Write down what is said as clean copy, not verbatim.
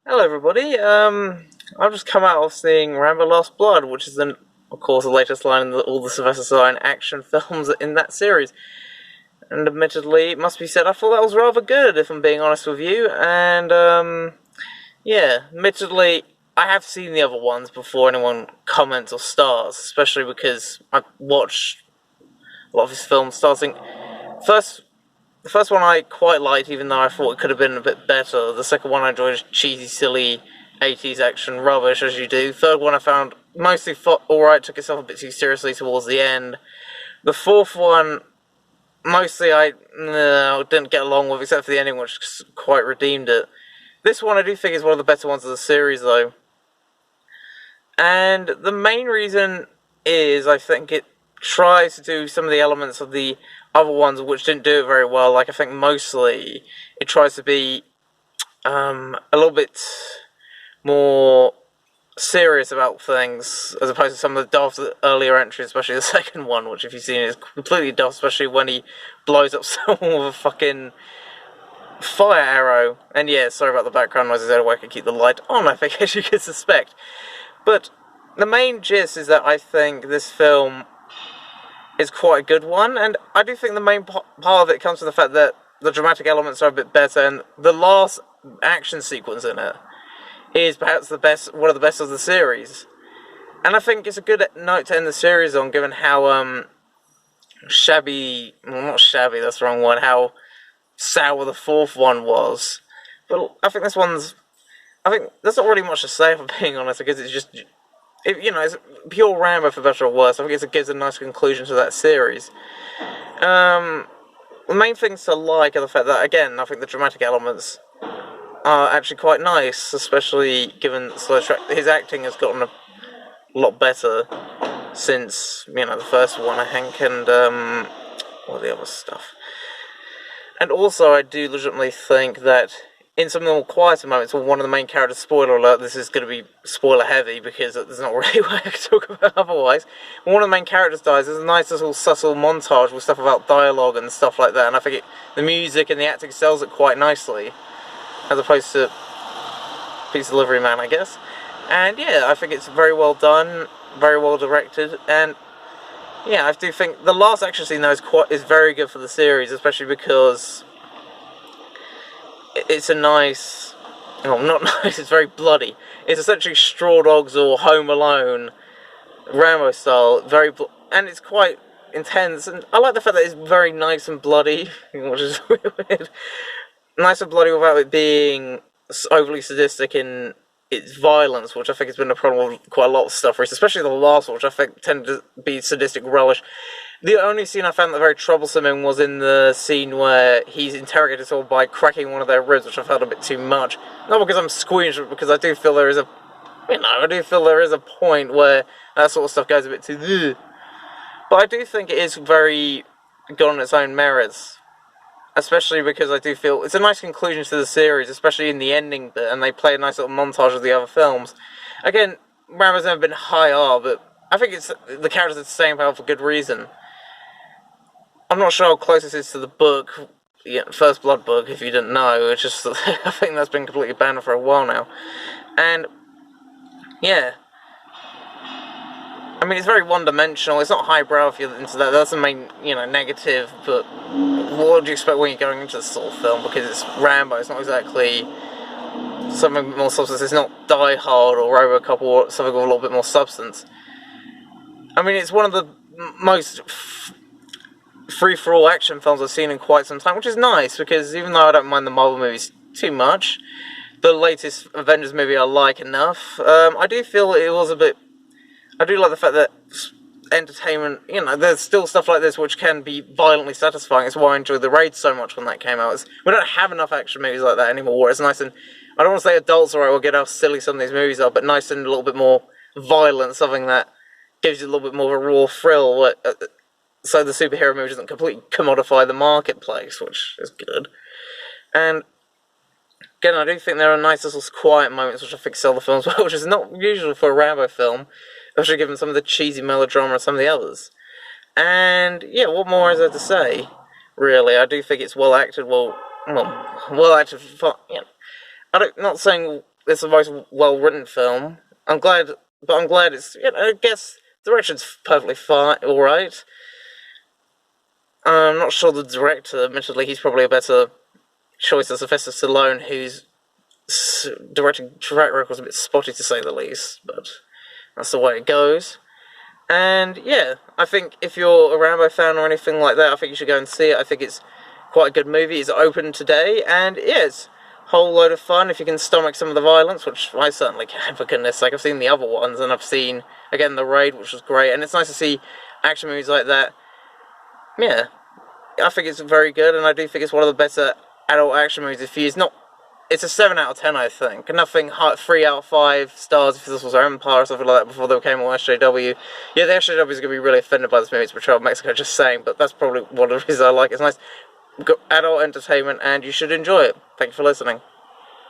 Hello, everybody. I've just come out of seeing Rambo: Lost Blood, which is, of course, the latest line in all the Sylvester Stallone action films in that series. And admittedly, it must be said, I thought that was rather good, if I'm being honest with you. And yeah, admittedly, I have seen the other ones before anyone comments or starts, especially because I watched a lot of his films starting first. The first one I quite liked, even though I thought it could have been a bit better. The second one I enjoyed cheesy, silly 80s action rubbish, as you do. Third one I found mostly alright, took itself a bit too seriously towards the end. The fourth one, mostly I didn't get along with, except for the ending, which quite redeemed it. This one I do think is one of the better ones of the series, though. And the main reason is, I think it tries to do some of the elements of the other ones which didn't do it very well. Like, I think mostly it tries to be a little bit more serious about things, as opposed to some of the daft earlier entries, especially the second one, which, if you've seen it, is completely daft, especially when he blows up someone with a fucking fire arrow. And yeah, sorry about the background noises, I can keep the light on, I think, as you could suspect. But the main gist is that I think this film is quite a good one, and I do think the main part of it comes from the fact that the dramatic elements are a bit better, and the last action sequence in it is perhaps one of the best of the series. And I think it's a good note to end the series on, given how shabby, well, not shabby, that's the wrong one, how sour the fourth one was. But I think there's not really much to say, if I'm being honest, because it's just, it's pure Rambo, for better or worse. I think it gives a nice conclusion to that series. The main things to like are the fact that, again, I think the dramatic elements are actually quite nice, especially given his acting has gotten a lot better since, the first one, I think, and, all the other stuff. And also, I do legitimately think that in some of the more quieter moments, when one of the main characters, spoiler alert, this is going to be spoiler heavy because there's not really what I can talk about otherwise. When one of the main characters dies, there's a nice little subtle montage with stuff about dialogue and stuff like that, and I think the music and the acting sells it quite nicely, as opposed to Peace Delivery Man, I guess. And yeah, I think it's very well done, very well directed, and yeah, I do think the last action scene though is very good for the series, especially because it's a nice, not nice, it's very bloody. It's essentially Straw Dogs or Home Alone, Rambo style, and it's quite intense, and I like the fact that it's very nice and bloody, which is weird. Nice and bloody without it being overly sadistic in its violence, which I think has been a problem with quite a lot of stuff recently, especially the last one, which I think tended to be sadistic relish. The only scene I found that very troublesome in was in the scene where he's interrogated someone by cracking one of their ribs, which I felt a bit too much. Not because I'm squeamish, but because I do feel there is a point where that sort of stuff goes a bit too ugh. But I do think it is very good on its own merits. Especially because I do feel it's a nice conclusion to the series, especially in the ending bit, and they play a nice little montage of the other films. Again, Rambo's never been high R, but I think the characters are staying power for good reason. I'm not sure how close this is to the book, First Blood book, if you didn't know. It's just I think that's been completely banned for a while now. And yeah, I mean, it's very one-dimensional. It's not highbrow if you're into that. That's the main, negative. But what do you expect when you're going into this sort of film? Because it's Rambo. It's not exactly something more substance. It's not Die Hard or RoboCop or something with a little bit more substance. I mean, it's one of the most free-for-all action films I've seen in quite some time, which is nice, because even though I don't mind the Marvel movies too much, the latest Avengers movie I like enough, I do feel it was a bit... I do like the fact that entertainment, there's still stuff like this which can be violently satisfying. It's why I enjoyed The Raid so much when that came out. We don't have enough action movies like that anymore, where it's nice and... I don't want to say adults, alright, we'll get how silly some of these movies are, but nice and a little bit more violent, something that gives you a little bit more of a raw thrill, so the superhero movie doesn't completely commodify the marketplace, which is good. And again, I do think there are nice little quiet moments which I think sell the films well, which is not usual for a Rambo film, especially given some of the cheesy melodrama of some of the others. And yeah, what more is there to say? Really, I do think it's well acted. Well acted. I'm not saying it's the most well-written film. I'm glad, but I'm glad it's, I guess, direction's perfectly fine, alright. I'm not sure the director, admittedly, he's probably a better choice than Sylvester Stallone, whose directing track record's a bit spotty to say the least, but that's the way it goes. And yeah, I think if you're a Rambo fan or anything like that, I think you should go and see it. I think it's quite a good movie. It's open today, and it is a whole load of fun if you can stomach some of the violence, which I certainly can, for goodness sake. I've seen the other ones, and I've seen, again, The Raid, which was great, and it's nice to see action movies like that. Yeah, I think it's very good, and I do think it's one of the better adult action movies. If you, it's a 7 out of 10, I think. Nothing 3 out of 5 stars if this was Empire or something like that before they became all SJW. Yeah, the SJW is going to be really offended by this movie. It's portrayal of Mexico, just saying, but that's probably one of the reasons I like it. It's nice adult entertainment, and you should enjoy it. Thank you for listening.